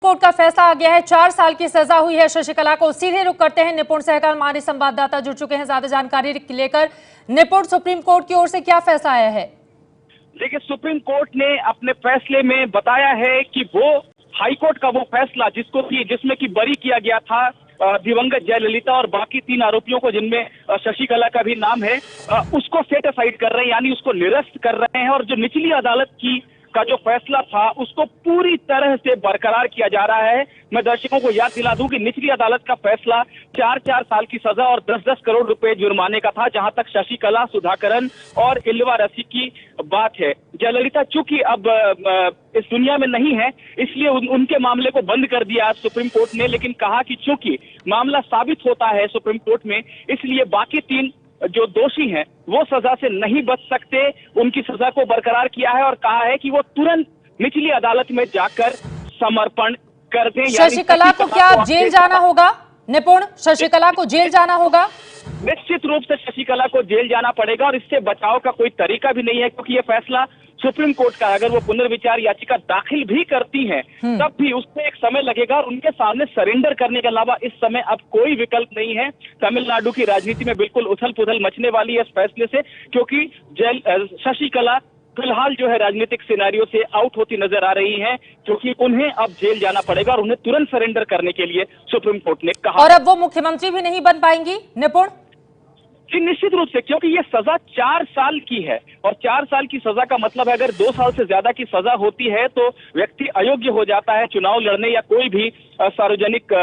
Court का फैसला आ गया है। 4 साल की सजा हुई है शशिकला को। सीधे रुख करते हैं निपुण सहगल, हमारे संवाददाता जुड़ चुके हैं ज्यादा जानकारी लेकर। निपुण, सुप्रीम कोर्ट की ओर से क्या फैसला आया है? देखिए, सुप्रीम कोर्ट ने अपने फैसले में बताया है कि वो हाईकोर्ट का वो फैसला जिसमें कि बरी किया गया था दिवंगत जयललिता और बाकी 3 आरोपियों को, जिनमें शशिकला का भी नाम है, उसको सेट असाइड कर रहे हैं, यानी उसको निरस्त कर रहे हैं। और जो निचली अदालत का जो फैसला था उसको पूरी तरह से बरकरार किया जा रहा है। मैं दर्शकों को याद दिला दूं कि निचली अदालत का फैसला 4 साल की सजा और 10-10 करोड़ रुपए जुर्माने का था, जहां तक शशिकला, सुधाकरन और इल्वा रसी की बात है। जयललिता चूंकि अब इस दुनिया में नहीं है, इसलिए उनके मामले को बंद कर दिया सुप्रीम कोर्ट ने, लेकिन कहा कि चूंकि मामला साबित होता है सुप्रीम कोर्ट में, इसलिए बाकी 3 जो दोषी हैं वो सजा से नहीं बच सकते। उनकी सजा को बरकरार किया है और कहा है कि वो तुरंत निचली अदालत में जाकर समर्पण कर दें। शशिकला को क्या जेल जाना होगा? निपुण, शशिकला को जेल जाना होगा? निश्चित रूप से शशिकला को जेल जाना पड़ेगा और इससे बचाव का कोई तरीका भी नहीं है, क्योंकि ये फैसला सुप्रीम कोर्ट का, अगर वो पुनर्विचार याचिका दाखिल भी करती हैं तब भी उसमें एक समय लगेगा और उनके सामने सरेंडर करने के अलावा इस समय अब कोई विकल्प नहीं है। तमिलनाडु की राजनीति में बिल्कुल उथल पुथल मचने वाली है इस फैसले से, क्योंकि शशिकला फिलहाल जो है राजनीतिक सिनेरियो से आउट होती नजर आ रही हैं, क्योंकि उन्हें अब जेल जाना पड़ेगा और उन्हें तुरंत सरेंडर करने के लिए सुप्रीम कोर्ट ने कहा। और अब वो मुख्यमंत्री भी नहीं बन पाएंगी? निपुण जी, निश्चित रूप से, क्योंकि ये सजा 4 साल की है और 4 साल की सजा का मतलब है अगर 2 साल से ज्यादा की सजा होती है तो व्यक्ति अयोग्य हो जाता है चुनाव लड़ने या कोई भी सार्वजनिक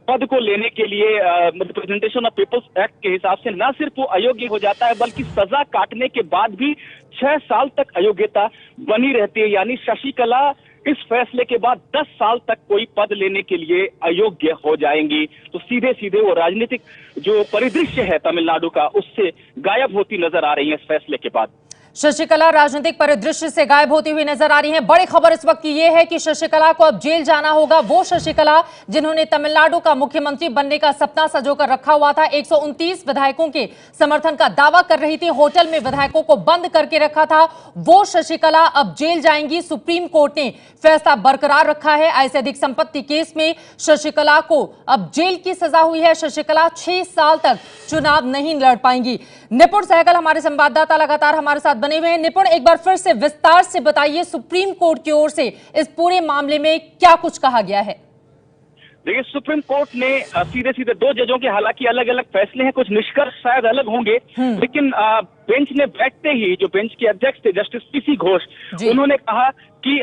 पद को लेने के लिए। रिप्रेजेंटेशन ऑफ पीपल्स एक्ट के हिसाब से न सिर्फ वो अयोग्य हो जाता है, बल्कि सजा काटने के बाद भी 6 साल तक अयोग्यता बनी रहती है। यानी शशिकला इस फैसले के बाद 10 साल तक कोई पद लेने के लिए अयोग्य हो जाएंगी। तो सीधे सीधे वो राजनीतिक जो परिदृश्य है तमिलनाडु का, उससे गायब होती नजर आ रही है इस फैसले के बाद। शशिकला राजनीतिक परिदृश्य से गायब होती हुई नजर आ रही है। बड़ी खबर इस वक्त की यह है कि शशिकला को अब जेल जाना होगा। वो शशिकला जिन्होंने तमिलनाडु का मुख्यमंत्री बनने का सपना संजोकर रखा हुआ था, 129 विधायकों के समर्थन का दावा कर रही थी, होटल में विधायकों को बंद करके रखा था, वो शशिकला अब जेल जाएंगी। सुप्रीम कोर्ट ने फैसला बरकरार रखा है। आय से अधिक संपत्ति केस में शशिकला को अब जेल की सजा हुई है। शशिकला 6 साल तक चुनाव नहीं लड़ पाएंगी। निपुण सहगल हमारे संवाददाता लगातार हमारे साथ बने हुए हैं। निपुण, एक बार फिर से विस्तार से बताइए, सुप्रीम कोर्ट की ओर से इस पूरे मामले में क्या कुछ कहा गया है? देखिए, सुप्रीम कोर्ट ने सीधे सीधे 2 जजों के, हालांकि अलग अलग फैसले हैं, कुछ निष्कर्ष शायद अलग होंगे, लेकिन बेंच ने बैठते ही जो बेंच के अध्यक्ष थे जस्टिस पीसी घोष, उन्होंने कहा कि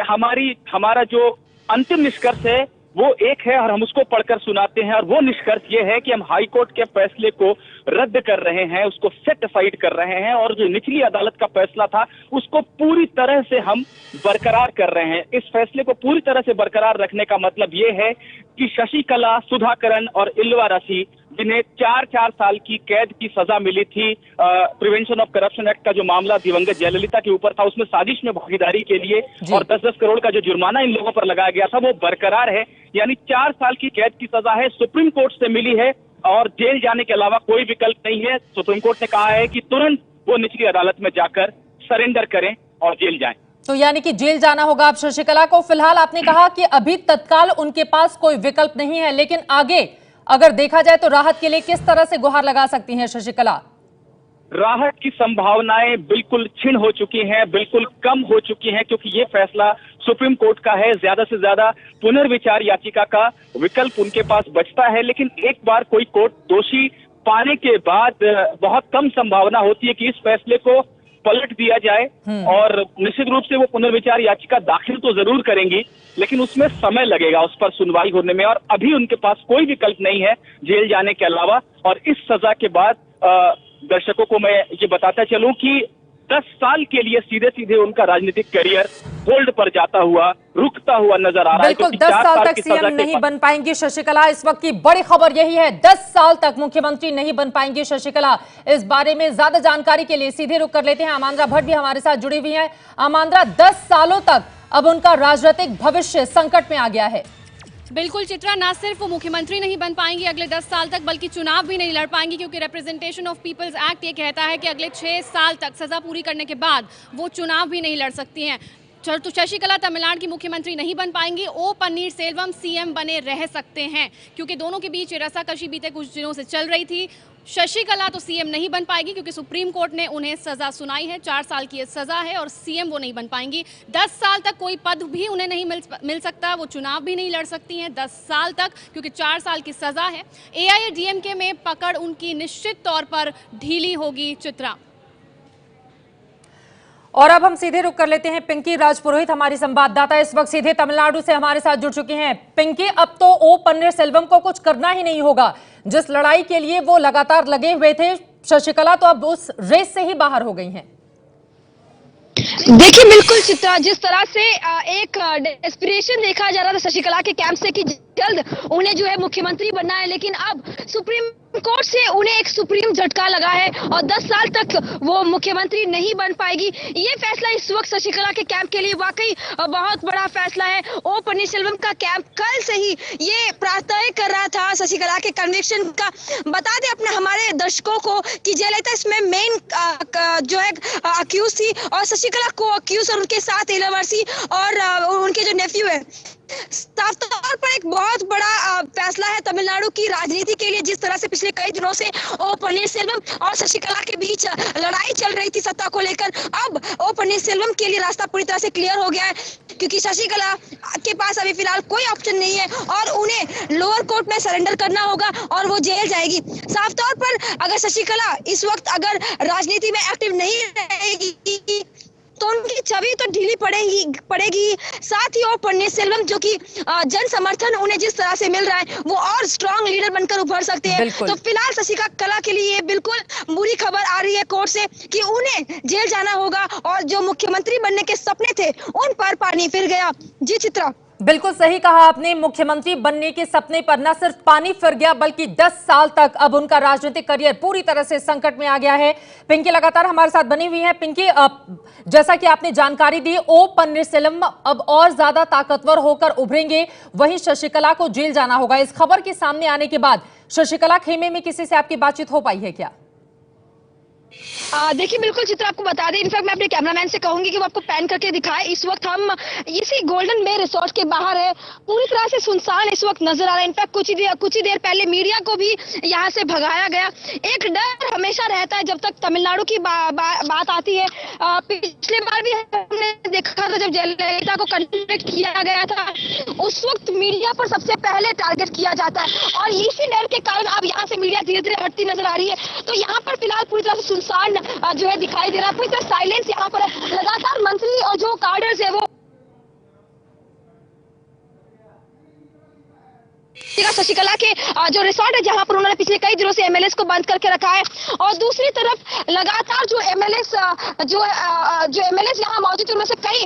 हमारा जो अंतिम निष्कर्ष है वो एक है और हम उसको पढ़कर सुनाते हैं। और वो निष्कर्ष ये है कि हम हाई कोर्ट के फैसले को रद्द कर रहे हैं, उसको सेट असाइड कर रहे हैं, और जो निचली अदालत का फैसला था उसको पूरी तरह से हम बरकरार कर रहे हैं। इस फैसले को पूरी तरह से बरकरार रखने का मतलब ये है कि शशिकला, सुधाकरन और इल्वा रसी, जिन्हें 4 साल की कैद की सजा मिली थी प्रिवेंशन ऑफ करप्शन एक्ट का जो मामला दिवंगत जयललिता के ऊपर था, उसमें साजिश में भागीदारी के लिए, और 10-10 करोड़ का जो जुर्माना इन लोगों पर लगाया गया था, वो बरकरार है। यानी 4 साल की कैद की सजा है, सुप्रीम कोर्ट से मिली है और जेल जाने के अलावा कोई विकल्प नहीं है। सुप्रीम कोर्ट ने कहा है कि तुरंत वो निचली अदालत में जाकर सरेंडर करें और जेल जाएं। तो यानी कि जेल जाना होगा अब शशिकला को। फिलहाल आपने कहा कि अभी तत्काल उनके पास कोई विकल्प नहीं है, लेकिन आगे अगर देखा जाए तो राहत के लिए किस तरह से गुहार लगा सकती हैं शशिकला? राहत की संभावनाएं बिल्कुल क्षीण हो चुकी हैं, बिल्कुल कम हो चुकी हैं, क्योंकि ये फैसला सुप्रीम कोर्ट का है। ज्यादा से ज्यादा पुनर्विचार याचिका का विकल्प उनके पास बचता है, लेकिन एक बार कोई कोर्ट दोषी पाने के बाद बहुत कम संभावना होती है कि इस फैसले को पलट दिया जाए, और निश्चित रूप से वो पुनर्विचार याचिका दाखिल तो जरूर करेंगी, लेकिन उसमें समय लगेगा उस पर सुनवाई होने में, और अभी उनके पास कोई विकल्प नहीं है जेल जाने के अलावा। और इस सजा के बाद दर्शकों को मैं ये बताता चलूं कि 10 साल के लिए सीधे सीधे उनका राजनीतिक करियर होल्ड पर जाता हुआ, रुकता हुआ नजर आ रहा है। बिल्कुल, 10 साल तक सीएम नहीं बन पाएंगी शशिकला। इस वक्त की बड़ी खबर यही है, 10 साल तक मुख्यमंत्री नहीं बन पाएंगी शशिकला। इस बारे में ज्यादा जानकारी के लिए सीधे रुक कर लेते हैं, आमांद्रा भट्ट भी हमारे साथ जुड़ी हुई है। आमांद्रा, 10 सालों तक अब उनका राजनीतिक भविष्य संकट में आ गया है। बिल्कुल चित्रा, ना सिर्फ वो मुख्यमंत्री नहीं बन पाएंगी अगले 10 साल तक, बल्कि चुनाव भी नहीं लड़ पाएंगी, क्योंकि रिप्रेजेंटेशन ऑफ पीपल्स एक्ट ये कहता है कि अगले 6 साल तक सजा पूरी करने के बाद वो चुनाव भी नहीं लड़ सकती हैं। तो शशिकला तमिलनाडु की मुख्यमंत्री नहीं बन पाएंगी, ओ पन्नीरसेल्वम सीएम बने रह सकते हैं, क्योंकि दोनों के बीच रस्साकशी बीते कुछ दिनों से चल रही थी। शशिकला तो सीएम नहीं बन पाएगी क्योंकि सुप्रीम कोर्ट ने उन्हें सजा सुनाई है, 4 साल की सजा है, और सीएम वो नहीं बन पाएंगी। 10 साल तक कोई पद भी उन्हें नहीं मिल सकता, वो चुनाव भी नहीं लड़ सकती हैं 10 साल तक, क्योंकि 4 साल की सजा है। एआईएडीएमके में पकड़ उनकी निश्चित तौर पर ढीली होगी। चित्रा, और अब हम सीधे रुक कर लेते हैं। पिंकी राजपुरोहित हमारी संवाददाता इस वक्त सीधे तमिलनाडु से हमारे साथ जुड़ चुकी हैं। पिंकी, अब तो ओ पन्नीरसेल्वम को कुछ करना ही नहीं होगा। जिस लड़ाई के लिए वो लगातार लगे हुए थे, शशिकला तो अब उस रेस से ही बाहर हो गई हैं। देखिए बिल्कुल चित्रा, जिस तरह से एक डेस्पिरेशन देखा जा रहा था शशिकला के कैंप से कि जल्द उन्हें जो है मुख्यमंत्री बनना है, लेकिन अब सुप्रीम कोर्ट से उन्हें एक सुप्रीम झटका लगा है और 10 साल तक वो मुख्यमंत्री नहीं बन पाएगी। ये फैसला इस वक्त शशिकला के कैंप के लिए वाकई बहुत बड़ा फैसला है। ओ पन्नीरसेल्वम का कैंप कल से ही ये प्रार्थना कर रहा था शशिकला के कन्विक्शन का। बता दें अपने हमारे दर्शकों को कि जयललिता इसमें मेन जो है अक्यूज थी और शशिकला को अक्यूज, और उनके साथ इलावर्सी और उनके जो नेफ्यू है। साफ तौर पर एक बहुत बड़ा फैसला है तमिलनाडु की राजनीति के लिए। जिस तरह से पिछले कई दिनों से ओ पन्नीरसेल्वम और शशिकला के बीच लड़ाई चल रही थी सत्ता को लेकर, अब ओ पन्नीरसेल्वम के लिए रास्ता पूरी तरह से क्लियर हो गया है, क्योंकि शशिकला के पास अभी फिलहाल कोई ऑप्शन नहीं है और उन्हें लोअर कोर्ट में सरेंडर करना होगा और वो जेल जाएगी। साफ तौर पर अगर शशिकला इस वक्त अगर राजनीति में एक्टिव नहीं रहेगी तो उनकी छवि तो ढीली पड़ेगी। साथ ही ओ पन्नीरसेल्वम जो कि जन समर्थन उन्हें जिस तरह से मिल रहा है, वो और स्ट्रांग लीडर बनकर उभर सकते हैं। तो फिलहाल शशिकला के लिए बिल्कुल बुरी खबर आ रही है कोर्ट से कि उन्हें जेल जाना होगा और जो मुख्यमंत्री बनने के सपने थे उन पर पानी फिर गया। जी चित्रा, बिल्कुल सही कहा आपने। मुख्यमंत्री बनने के सपने पर न सिर्फ पानी फिर गया, बल्कि 10 साल तक अब उनका राजनीतिक करियर पूरी तरह से संकट में आ गया है। पिंकी लगातार हमारे साथ बनी हुई है। पिंकी, जैसा कि आपने जानकारी दी, ओ पन्नीरसेल्वम अब और ज्यादा ताकतवर होकर उभरेंगे, वहीं शशिकला को जेल जाना होगा। इस खबर के सामने आने के बाद शशिकला खेमे में किसी से आपकी बातचीत हो पाई है क्या? देखिए बिल्कुल चित्रा, आपको बता दें, इनफैक्ट मैं अपने कैमरामैन से कहूंगी कि वो आपको पैन करके दिखाए। इस वक्त हम इसी गोल्डन बे रिसोर्ट के बाहर है, पूरी तरह से सुनसान इस वक्त नजर आ रहा है। इनफैक्ट कुछ ही देर पहले मीडिया को भी यहाँ से भगाया गया। एक डर हमेशा रहता है जब तक तमिलनाडु की बात आती है। पिछले बार भी हमने देखा था जब जयललिता को कन्विक्ट किया गया था, उस वक्त मीडिया पर सबसे पहले टारगेट किया जाता है और इसी डर के कारण अब यहाँ से मीडिया धीरे धीरे हटती नजर आ रही है। तो यहाँ पर फिलहाल पूरी तरह से सुनसान जो है दिखाई दे रहा है, पूरी तरह साइलेंस यहाँ पर है। लगातार मंत्री और जो कार्डर्स है वो शशिकला के जो रिसोर्ट है जहां पर उन्होंने पिछले कई दिनों से एमएलएस को बंद करके रखा है, और दूसरी तरफ लगातार जो एमएलएस यहां मौजूद है उनमें से कई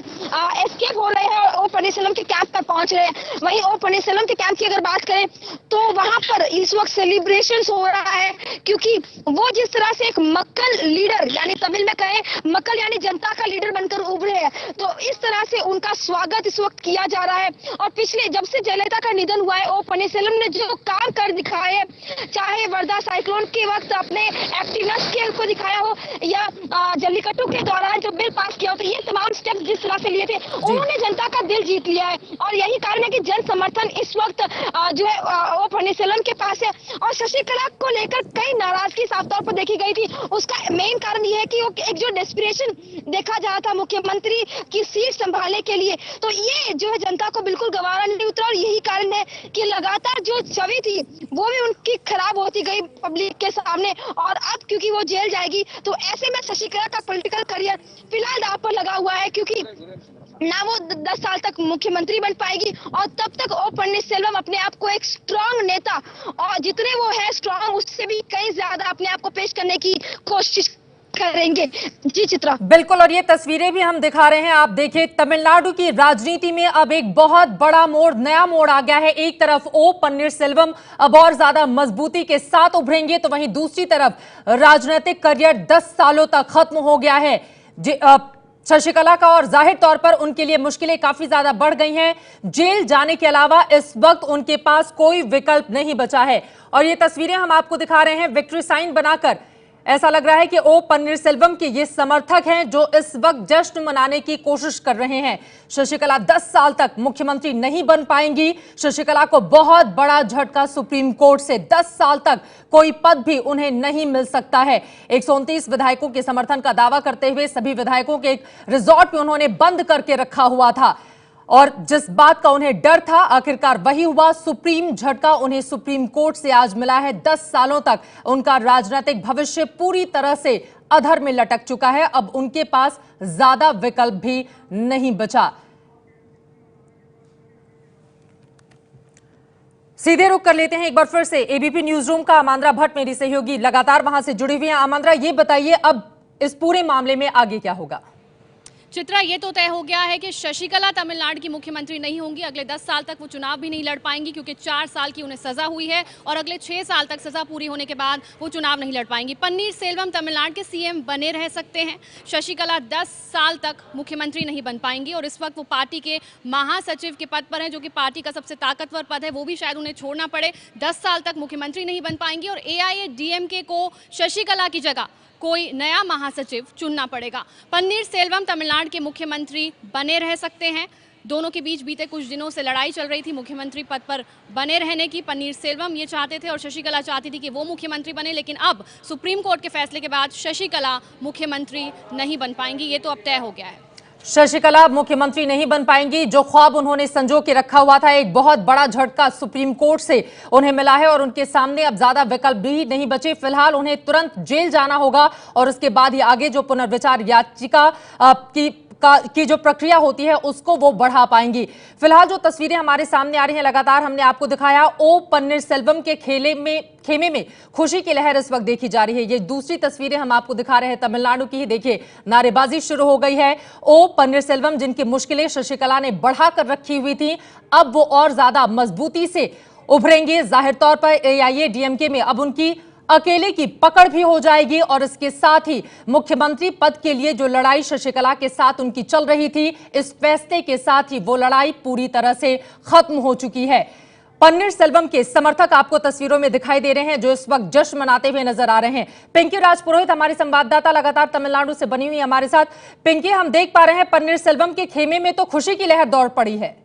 एस्केप हो रहे हैं, ओ पन्नीरसेल्वम के कैंप पर पहुंच रहे हैं। वहीं ओ पन्नीरसेल्वम के कैंप की अगर बात करें तो वहां पर इस वक्त सेलिब्रेशंस हो रहा है, क्योंकि वो जिस तरह से एक मक्कल लीडर, यानी तमिल में कहें मक्कल यानी जनता का लीडर बनकर उभरे हैं, तो इस तरह से उनका स्वागत इस वक्त किया जा रहा है। और पिछले जब से जयललिता का निधन हुआ है, ओ पन्नीरसेल्वम ने जो काम कर दिखाए, चाहे वर्धा साइक्लोन के वक्त अपने एक्टिवनेस को दिखाया हो या जल्लीकट्टू के दौरान जो बिल पास किया हो, तो ये तमाम स्टेप्स जिस तरह से लिए थे उन्होंने जनता का दिल जीत लिया है। और यही कारण है कि जन समर्थन इस वक्त जो है ओ पन्नीरसेल्वम के पास है। और शशिकला को लेकर कई नाराजगी साफ तौर पर देखी गई थी। उसका मेन कारण ये है कि एक जो डेस्पिरेशन देखा जा रहा था मुख्यमंत्री की सीट संभालने के लिए, तो ये जो है जनता को बिल्कुल गवारा नहीं उतरा। और यही कारण है कि लगातार जो छवि थी वो भी उनकी खराब होती गई पब्लिक के सामने। और अब क्योंकि वो जेल जाएगी, तो ऐसे में शशिकला का पॉलिटिकल करियर फिलहाल दांव पर लगा हुआ है, क्योंकि ना वो 10 साल तक मुख्यमंत्री बन पाएगी और तब तक ओ पन्नीरसेल्वम अपने आप को एक स्ट्रांग नेता, और जितने वो है स्ट्रांग उससे भी कहीं ज्यादा अपने आप को पेश करने की कोशिश करेंगे। जी चित्रा, बिल्कुल, और ये तस्वीरें भी हम दिखा रहे हैं। आप देखिए, तमिलनाडु की राजनीति में अब एक बहुत बड़ा मोड़, नया मोड़ आ गया है। एक तरफ ओ पन्नीरसेल्वम अब और ज्यादा मजबूती के साथ उभरेंगे, तो वहीं दूसरी तरफ राजनीतिक करियर 10 सालों तक खत्म हो गया है शशिकला का, और जाहिर तौर पर उनके लिए मुश्किलें काफी ज्यादा बढ़ गई हैं। जेल जाने के अलावा इस वक्त उनके पास कोई विकल्प नहीं बचा है। और ये तस्वीरें हम आपको दिखा रहे हैं विक्ट्री साइन बनाकर ऐसा लग रहा है कि ओ पन्नीरसेल्वम के ये समर्थक हैं जो इस वक्त जश्न मनाने की कोशिश कर रहे हैं। शशिकला 10 साल तक मुख्यमंत्री नहीं बन पाएंगी। शशिकला को बहुत बड़ा झटका सुप्रीम कोर्ट से, 10 साल तक कोई पद भी उन्हें नहीं मिल सकता है। 129 विधायकों के समर्थन का दावा करते हुए सभी विधायकों के एक रिजॉर्ट में उन्होंने बंद करके रखा हुआ था और जिस बात का उन्हें डर था आखिरकार वही हुआ। सुप्रीम झटका उन्हें सुप्रीम कोर्ट से आज मिला है। 10 सालों तक उनका राजनीतिक भविष्य पूरी तरह से अधर में लटक चुका है। अब उनके पास ज्यादा विकल्प भी नहीं बचा। सीधे रुख कर लेते हैं एक बार फिर से एबीपी न्यूज रूम का। आमांद्रा भट्ट मेरी सहयोगी लगातार वहां से जुड़ी हुई हैं। आमांद्रा, ये बताइए अब इस पूरे मामले में आगे क्या होगा? चित्रा, ये तो तय हो गया है कि शशिकला तमिलनाडु की मुख्यमंत्री नहीं होंगी। अगले 10 साल तक वो चुनाव भी नहीं लड़ पाएंगी क्योंकि 4 साल की उन्हें सजा हुई है और अगले 6 साल तक सजा पूरी होने के बाद वो चुनाव नहीं लड़ पाएंगी। पन्नीरसेल्वम तमिलनाडु के सीएम बने रह सकते हैं। शशिकला 10 साल तक मुख्यमंत्री नहीं बन पाएंगी और इस वक्त वो पार्टी के महासचिव के पद पर हैं, जो कि पार्टी का सबसे ताकतवर पद है। वो भी शायद उन्हें छोड़ना पड़े। 10 साल तक मुख्यमंत्री नहीं बन पाएंगी और एआईएडीएमके को शशिकला की जगह कोई नया महासचिव चुनना पड़ेगा। पन्नीरसेल्वम तमिलनाडु के मुख्यमंत्री बने रह सकते हैं। दोनों के बीच बीते कुछ दिनों से लड़ाई चल रही थी मुख्यमंत्री पद पर बने रहने की। पन्नीरसेल्वम ये चाहते थे और शशिकला चाहती थी कि वो मुख्यमंत्री बने, लेकिन अब सुप्रीम कोर्ट के फैसले के बाद शशिकला मुख्यमंत्री नहीं बन पाएंगी। ये तो अब तय हो गया है। शशिकला मुख्यमंत्री नहीं बन पाएंगी। जो ख्वाब उन्होंने संजो के रखा हुआ था, एक बहुत बड़ा झटका सुप्रीम कोर्ट से उन्हें मिला है और उनके सामने अब ज्यादा विकल्प भी नहीं बचे। फिलहाल उन्हें तुरंत जेल जाना होगा और उसके बाद ही आगे जो पुनर्विचार याचिका की जो प्रक्रिया होती है उसको वो बढ़ा पाएंगी। फिलहाल जो तस्वीरें हमारे सामने आ रही हैं, लगातार हमने आपको दिखाया, ओ पन्नीरसेल्वम के खेमे में खुशी की लहर इस वक्त देखी जा रही है। ये दूसरी तस्वीरें हम आपको दिखा रहे हैं तमिलनाडु की ही। देखिए, नारेबाजी शुरू हो गई है। ओ पन्नीरसेल्वम जिनकी मुश्किलें शशिकला ने बढ़ाकर रखी हुई थी, अब वो और ज्यादा मजबूती से उभरेंगे। जाहिर तौर पर एआईएडीएमके में अब उनकी अकेले की पकड़ भी हो जाएगी और इसके साथ ही मुख्यमंत्री पद के लिए जो लड़ाई शशिकला के साथ उनकी चल रही थी, इस फैसले के साथ ही वो लड़ाई पूरी तरह से खत्म हो चुकी है। पन्नीरसेल्वम के समर्थक आपको तस्वीरों में दिखाई दे रहे हैं जो इस वक्त जश्न मनाते हुए नजर आ रहे हैं। पिंकी राजपुरोहित हमारी संवाददाता लगातार तमिलनाडु से बनी हुई हमारे साथ। पिंकी, हम देख पा रहे हैं पन्नीरसेल्वम के खेमे में तो खुशी की लहर दौड़ पड़ी है।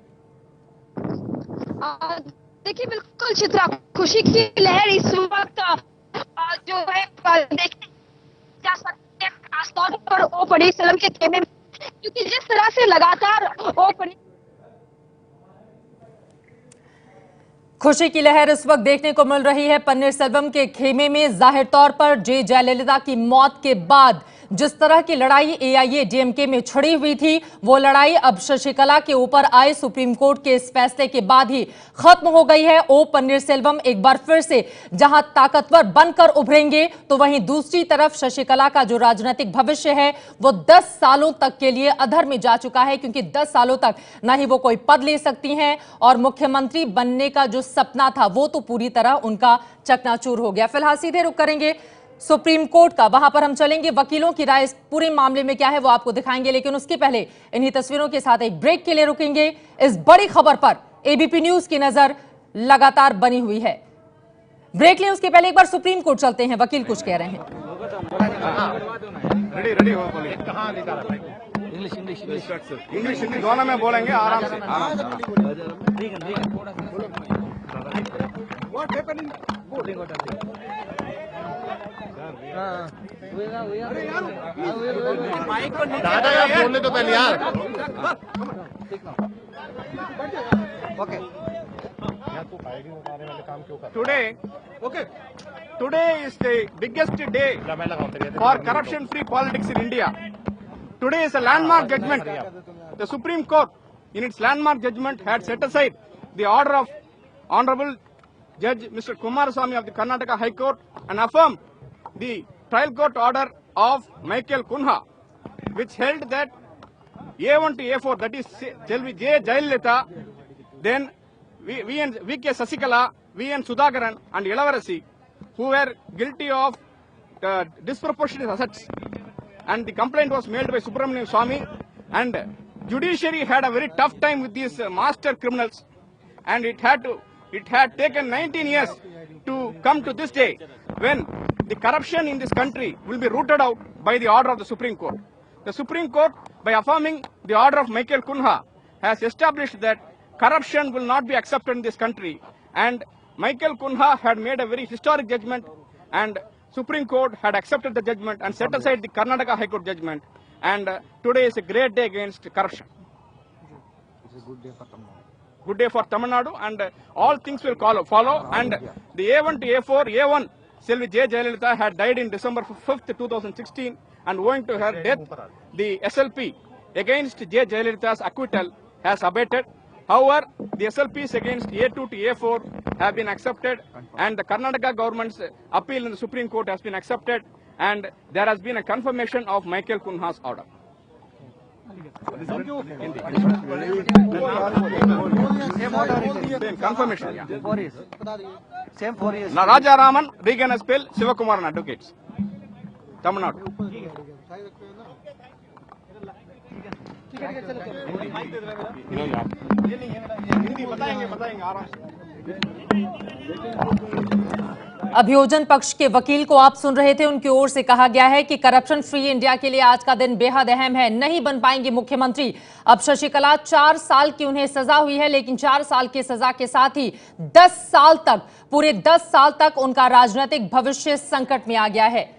देखिए, बिल्कुल चित्रा, खुशी की लहर इस वक्त जो है देखी जा सकती है, खासतौर पर ओ पन्नीरसेल्वम के खेमे में, क्योंकि जिस तरह से लगातार ओ खुशी की लहर इस वक्त देखने को मिल रही है पन्नीरसेल्वम के खेमे में। जाहिर तौर पर जयललिता की मौत के बाद जिस तरह की लड़ाई एआईएडीएमके में छिड़ी हुई थी, वो लड़ाई अब शशिकला के ऊपर आए सुप्रीम कोर्ट के इस फैसले के बाद ही खत्म हो गई है। ओ पन्नीरसेल्वम एक बार फिर से जहां ताकतवर बनकर उभरेंगे, तो वहीं दूसरी तरफ शशिकला का जो राजनीतिक भविष्य है वो 10 सालों तक के लिए अधर में जा चुका है, क्योंकि 10 सालों तक ना ही वो कोई पद ले सकती हैं और मुख्यमंत्री बनने का जो सपना था वो तो पूरी तरह उनका चकनाचूर हो गया। फिलहाल सीधे रुख करेंगे सुप्रीम कोर्ट का, वहां पर हम चलेंगे। वकीलों की राय इस पूरे मामले में क्या है वो आपको दिखाएंगे, लेकिन उसके पहले इन्हीं तस्वीरों के साथ एक ब्रेक के लिए रुकेंगे। इस बड़ी खबर पर एबीपी न्यूज की नजर लगातार बनी हुई है। ब्रेक लें उसके पहले एक बार सुप्रीम कोर्ट चलते हैं, वकील कुछ कह रहे हैं। इंग्लिश हिंदी दोनों में बोलेंगे, आराम से दादा यार बोलने तो पहले यार। Okay, Today is the biggest day for corruption-free politics in India. Today is a landmark judgment. The Supreme Court, in its landmark judgment, had set aside the order of Honorable Judge Mr. Kumaraswamy of the Karnataka High Court and affirmed the trial court order of Michael Kunha, which held that A1 to A4, that is J. Jayalalitha, then V. N. V.K. Sasikala, V. N. Sudhakaran and Ilavarasi, who were guilty of disproportionate assets, and the complaint was made by Subramanian Swamy, and judiciary had a very tough time with these master criminals, and it had taken 19 years to come to this day when the corruption in this country will be rooted out by the order of the Supreme Court. The Supreme Court, by affirming the order of Michael Kunha, has established that corruption will not be accepted in this country. And Michael Kunha had made a very historic judgment, and Supreme Court had accepted the judgment and set aside the Karnataka High Court judgment. And today is a great day against corruption. It's a good day for Tamil Nadu. Good day for Tamil Nadu, and all things will follow. And the A1 to A4, A1, Selvi J. Jayalalitha had died in December 5th, 2016, and owing to her death, the SLP against J. Jayalalitha's acquittal has abated. However, the SLPs against A2 to A4 have been accepted, and the Karnataka government's appeal in the Supreme Court has been accepted, and there has been a confirmation of Michael Kunha's order. Thank you. Same confirmation, yeah. 4 years. Same 4 years. Now, Raja Raman, Regan Spell, Sivakumaran Advocates, Tamil Nadu. अभियोजन पक्ष के वकील को आप सुन रहे थे। उनकी ओर से कहा गया है कि करप्शन फ्री इंडिया के लिए आज का दिन बेहद अहम है। नहीं बन पाएंगे मुख्यमंत्री। अब शशिकला 4 साल की उन्हें सजा हुई है, लेकिन 4 साल की सजा के साथ ही 10 साल तक, पूरे 10 साल तक उनका राजनीतिक भविष्य संकट में आ गया है।